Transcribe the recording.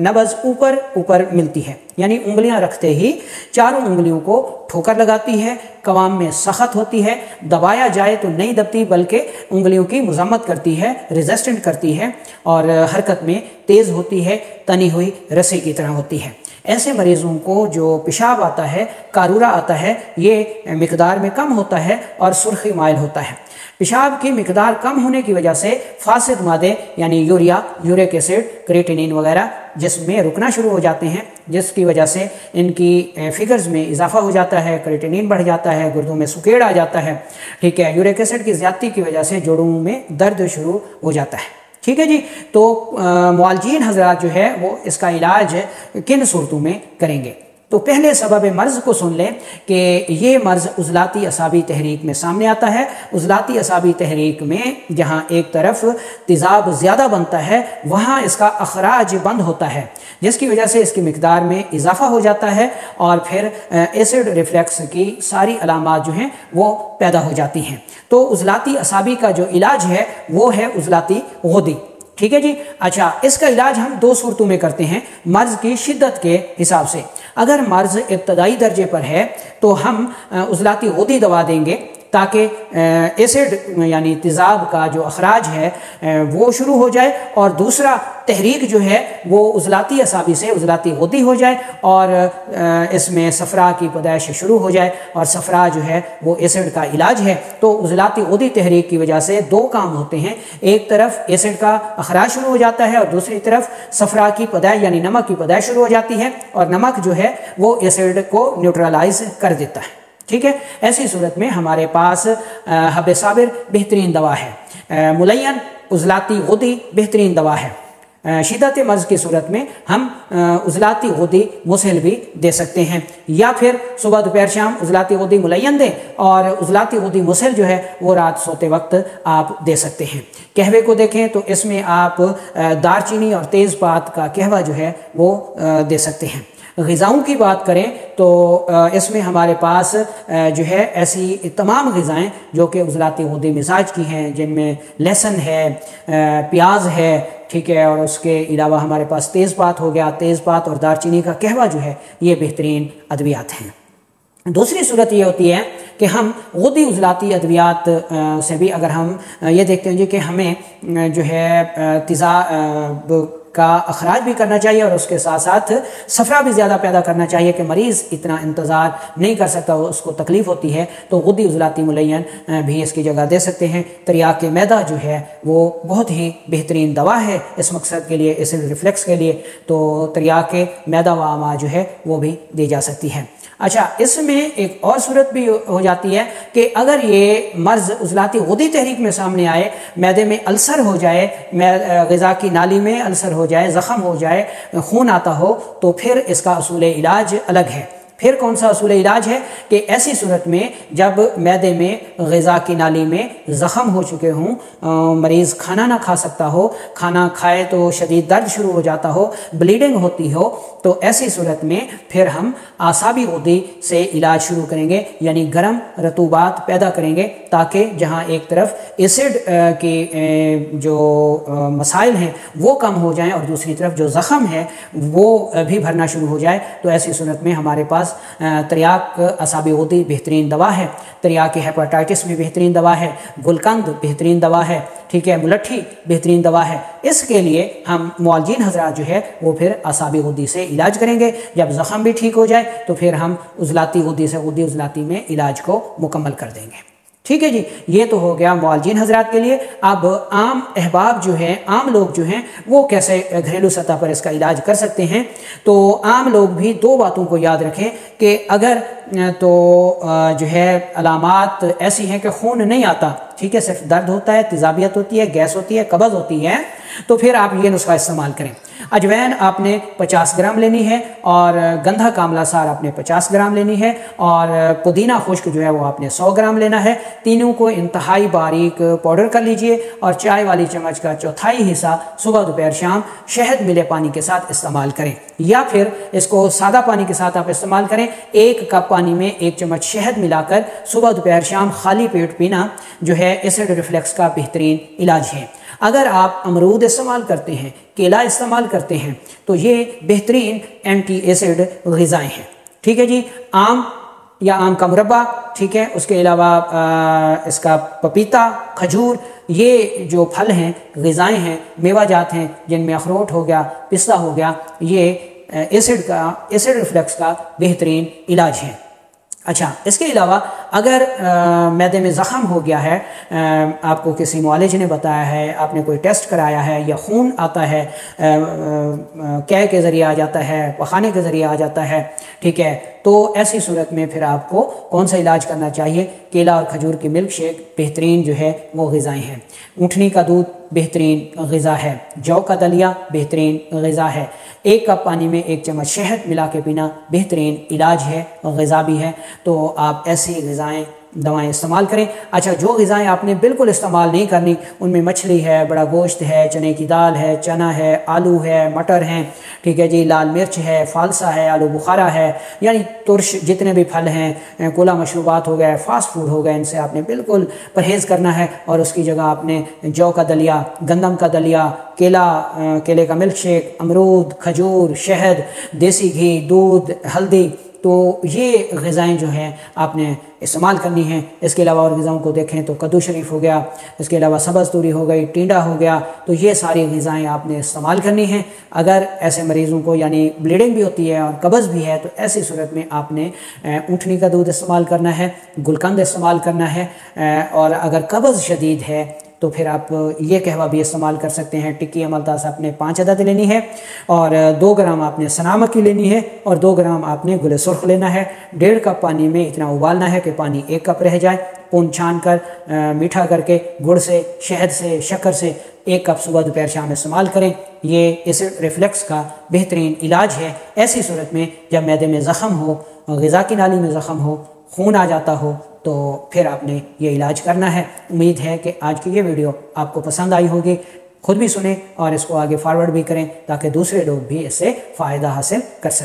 نبض اوپر ملتی ہے، یعنی انگلیاں رکھتے ہی چاروں انگلیوں کو ٹھوکر لگاتی ہے، قوام میں سخت ہوتی ہے، دبایا جائے تو نہیں دبتی بلکہ انگلیوں کی مزاحمت کرتی ہے، ریزسٹنٹ کرتی ہے اور حرکت میں تیز ہوتی ہے، تنی ہوئی رسی کی طرح ہوتی ہے۔ ایسے مریضوں کو جو پیشاب آتا ہے، قارورہ آتا ہے، یہ مقدار میں کم ہوتا ہے اور سرخی مائل ہوتا ہے۔ پیشاب کی مقدار کم ہونے کی وجہ سے فاسد مادے یعنی یوریا، یوریک ایسڈ، کریٹینین وغیرہ جسم میں رکنا شروع ہو جاتے ہیں، جس کی وجہ سے ان کی فگرز میں اضافہ ہو جاتا ہے، کریٹینین بڑھ جاتا ہے، گردوں میں سکیڑ آ جاتا ہے، ٹھیک ہے۔ یوریک ایسڈ کی زیادتی کی وجہ سے جوڑوں میں درد شروع ہو جاتا ہے، ٹھیک ہے جی۔ تو معالجین حضرات جو ہے وہ اس کا علاج کن صورتوں میں کریں گے؟ تو پہلے سبب مرض کو سن لیں کہ یہ مرض عضلاتی اعصابی تحریک میں سامنے آتا ہے۔ عضلاتی اعصابی تحریک میں جہاں ایک طرف تیزاب زیادہ بنتا ہے وہاں اس کا اخراج بند ہوتا ہے، جس کی وجہ سے اس کی مقدار میں اضافہ ہو جاتا ہے اور پھر ایسڈ ریفلیکس کی ساری علامات جو ہیں وہ پیدا ہو جاتی ہیں۔ تو عضلاتی اعصابی کا جو علاج ہے وہ ہے عضلاتی غدی، ٹھیک ہے جی۔ اچھا، اس کا علاج ہم دو صورتوں میں کرتے ہیں مرض کی شدت کے حساب سے۔ اگر مرض ابتدائی درجے پر ہے تو ہم عضلاتی غدی دوا دیں گے تاکہ ایسڈ یعنی تیزاب کا جو اخراج ہے وہ شروع ہو جائے، اور دوسرا تحریک جو ہے وہ عضلاتی اعصابی سے عضلاتی غدی ہو جائے اور اس میں صفرا کی پیدائش شروع ہو جائے، اور صفرا جو ہے وہ ایسڈ کا علاج ہے۔ تو عضلاتی غدی تحریک کی وجہ سے دو کام ہوتے ہیں، ایک طرف ایسڈ کا اخراج شروع ہو جاتا ہے اور دوسری طرف صفرا کی پیدائش یعنی نمک کی پیدائش شروع ہو جاتی ہے، اور نمک جو ہے وہ ایسڈ کو نیوٹرلائز کر دیتا ہے، ٹھیک ہے۔ ایسی صورت میں ہمارے پاس حب صابر بہترین دوا ہے، ملین عضلاتی غدی بہترین دوا ہے۔ شدت مرض کی صورت میں ہم عضلاتی غدی مسل بھی دے سکتے ہیں، یا پھر صبح دوپہر شام عضلاتی غدی ملین دیں اور عضلاتی غدی مسل جو ہے وہ رات سوتے وقت آپ دے سکتے ہیں۔ قہوے کو دیکھیں تو اس میں آپ دار چینی اور تیز پات کا قہوہ جو ہے وہ دے سکتے ہیں۔ غذاؤں کی بات کریں تو اس میں ہمارے پاس جو ہے ایسی تمام غذائیں جو کہ عضلاتی غدی مزاج کی ہیں، جن میں لہسن ہے، پیاز ہے، ٹھیک ہے، اور اس کے علاوہ ہمارے پاس تیز پات ہو گیا، تیز پات اور دار چینی کا قہوہ جو ہے یہ بہترین ادویات ہیں۔ دوسری صورت یہ ہوتی ہے کہ ہم غدی عضلاتی ادویات سے بھی اگر ہم یہ دیکھتے ہیں کہ ہمیں جو ہے تیزاب کا اخراج بھی کرنا چاہیے اور اس کے ساتھ ساتھ صفرا بھی زیادہ پیدا کرنا چاہیے کہ مریض اتنا انتظار نہیں کر سکتا، اس کو تکلیف ہوتی ہے، تو غدی عضلاتی ملین بھی اس کی جگہ دے سکتے ہیں۔ تریاق میدہ جو ہے وہ بہت ہی بہترین دوا ہے اس مقصد کے لیے، ایسڈ ریفلیکس کے لیے، تو تریاق میدہ و آما جو ہے وہ بھی دی جا سکتی ہے۔ اچھا، اس میں ایک اور صورت بھی ہو جاتی ہے کہ اگر یہ مرض عضلاتی غدی تحریک میں سامنے آئے، معدے میں السر ہو جائے، غذا کی نالی میں السر ہو جائے، زخم ہو جائے، خون آتا ہو، تو پھر اس کا اصول علاج الگ ہے۔ پھر کون سا اصول علاج ہے کہ ایسی صورت میں جب معدے میں غذا کی نالی میں زخم ہو چکے ہوں، مریض کھانا نہ کھا سکتا ہو، کھانا کھائے تو شدید درد شروع ہو جاتا ہو، بلیڈنگ ہوتی ہو، تو ایسی صورت میں پھر ہم اعصابی غدی سے علاج شروع کریں گے، یعنی گرم رطوبات پیدا کریں گے تاکہ جہاں ایک طرف ایسڈ کے جو مسائل ہیں وہ کم ہو جائیں اور دوسری طرف جو زخم ہے وہ بھی بھرنا شروع ہو جائے۔ تو ایسی صورت میں ہمارے پاس تریاق اعصابی غدی بہترین دوا ہے، تریاق ہیپاٹائٹس میں بہترین دوا ہے، گلقند بہترین دوا ہے، ٹھیک ہے، ملٹھی بہترین دوا ہے۔ اس کے لیے ہم معالجین حضرات جو ہے وہ پھر اعصابی غدی سے علاج کریں گے۔ جب زخم بھی ٹھیک ہو جائے تو پھر ہم عضلاتی غدی سے غدی عضلاتی میں علاج کو مکمل کر دیں گے، ٹھیک ہے جی۔ یہ تو ہو گیا معالجین حضرات کے لیے۔ اب عام احباب جو ہیں، عام لوگ جو ہیں، وہ کیسے گھریلو سطح پر اس کا علاج کر سکتے ہیں؟ تو عام لوگ بھی دو باتوں کو یاد رکھیں کہ اگر تو جو ہے علامات ایسی ہیں کہ خون نہیں آتا، ٹھیک ہے، صرف درد ہوتا ہے، تیزابیت ہوتی ہے، گیس ہوتی ہے، قبض ہوتی ہے، تو پھر آپ یہ نسخہ استعمال کریں۔ اجوین آپ نے 50 گرام لینی ہے، اور گندھا کاملا سار آپ نے 50 گرام لینی ہے، اور پودینہ خشک جو ہے وہ آپ نے 100 گرام لینا ہے۔ تینوں کو انتہائی باریک پاؤڈر کر لیجئے اور چائے والی چمچ کا چوتھائی حصہ صبح دوپہر شام شہد ملے پانی کے ساتھ استعمال کریں، یا پھر اس کو سادہ پانی کے ساتھ آپ استعمال کریں۔ 1 کپ پانی میں 1 چمچ شہد ملا کر صبح دوپہر شام خالی پیٹ پینا جو ہے ایسڈ ریفلیکس کا بہترین علاج ہے۔ اگر آپ امرود استعمال کرتے ہیں، کیلا استعمال کرتے ہیں تو یہ بہترین اینٹی ایسڈ غذائیں ہیں، ٹھیک ہے جی۔ آم یا آم کا مربع، ٹھیک ہے، اس کے علاوہ اس کا پپیتا، کھجور، یہ جو پھل ہیں، غذائیں ہیں، میوہ جات ہیں جن میں اخروٹ ہو گیا، پستہ ہو گیا، یہ ایسڈ ریفلکس کا بہترین علاج ہے۔ اچھا، اس کے علاوہ اگر معدے میں زخم ہو گیا ہے، آپ کو کسی معالج نے بتایا ہے، آپ نے کوئی ٹیسٹ کرایا ہے، یا خون آتا ہے، قے کے ذریعے آ جاتا ہے، پخانے کے ذریعے آ جاتا ہے، ٹھیک ہے، تو ایسی صورت میں پھر آپ کو کون سا علاج کرنا چاہیے؟ کیلا اور کھجور کی ملک شیک بہترین جو ہے وہ غذائیں ہیں۔ اونٹنی کا دودھ بہترین غذا ہے۔ جو کا دلیا بہترین غذا ہے۔ 1 کپ پانی میں 1 چمچ شہد ملا کے پینا بہترین علاج ہے، غذا بھی ہے۔ تو آپ ایسی غذائیں، دوائیں استعمال کریں۔ اچھا، جو غذائیں آپ نے بالکل استعمال نہیں کرنی، ان میں مچھلی ہے، بڑا گوشت ہے، چنے کی دال ہے، چنا ہے، آلو ہے، مٹر ہیں، ٹھیک ہے جی، لال مرچ ہے، فالسا ہے، آلو بخارا ہے، یعنی ترش جتنے بھی پھل ہیں، کولا مشروبات ہو گئے، فاسٹ فوڈ ہو گئے، ان سے آپ نے بالکل پرہیز کرنا ہے، اور اس کی جگہ آپ نے جو کا دلیا، گندم کا دلیا، کیلے کا ملک شیک، امرود، کھجور، شہد، دیسی گھی، دودھ، ہلدی، تو یہ غذائیں جو ہیں آپ نے استعمال کرنی ہیں۔ اس کے علاوہ اور غذاؤں کو دیکھیں تو کدو شریف ہو گیا، اس کے علاوہ سبز توری ہو گئی، ٹینڈا ہو گیا، تو یہ ساری غذائیں آپ نے استعمال کرنی ہیں۔ اگر ایسے مریضوں کو یعنی بلیڈنگ بھی ہوتی ہے اور قبض بھی ہے، تو ایسی صورت میں آپ نے اونٹنی کا دودھ استعمال کرنا ہے، گلقند استعمال کرنا ہے، اور اگر قبض شدید ہے تو پھر آپ یہ قہوہ بھی استعمال کر سکتے ہیں۔ ٹکی املتاس آپ نے 5 عدد لینی ہے، اور 2 گرام آپ نے سنا مکی لینی ہے، اور 2 گرام آپ نے گل سرخ لینا ہے۔ 1.5 کپ پانی میں اتنا ابالنا ہے کہ پانی 1 کپ رہ جائے، پون چھان کر میٹھا کر کے گڑ سے، شہد سے، شکر سے 1 کپ صبح دوپہر شام استعمال کریں۔ یہ ایسڈ ریفلیکس کا بہترین علاج ہے۔ ایسی صورت میں جب معدے میں زخم ہو، غذا کی نالی میں زخم ہو، خون آ جاتا ہو، تو پھر آپ نے یہ علاج کرنا ہے۔ امید ہے کہ آج کی یہ ویڈیو آپ کو پسند آئی ہوگی۔ خود بھی سنیں اور اس کو آگے فارورڈ بھی کریں تاکہ دوسرے لوگ بھی اس سے فائدہ حاصل کر سکیں۔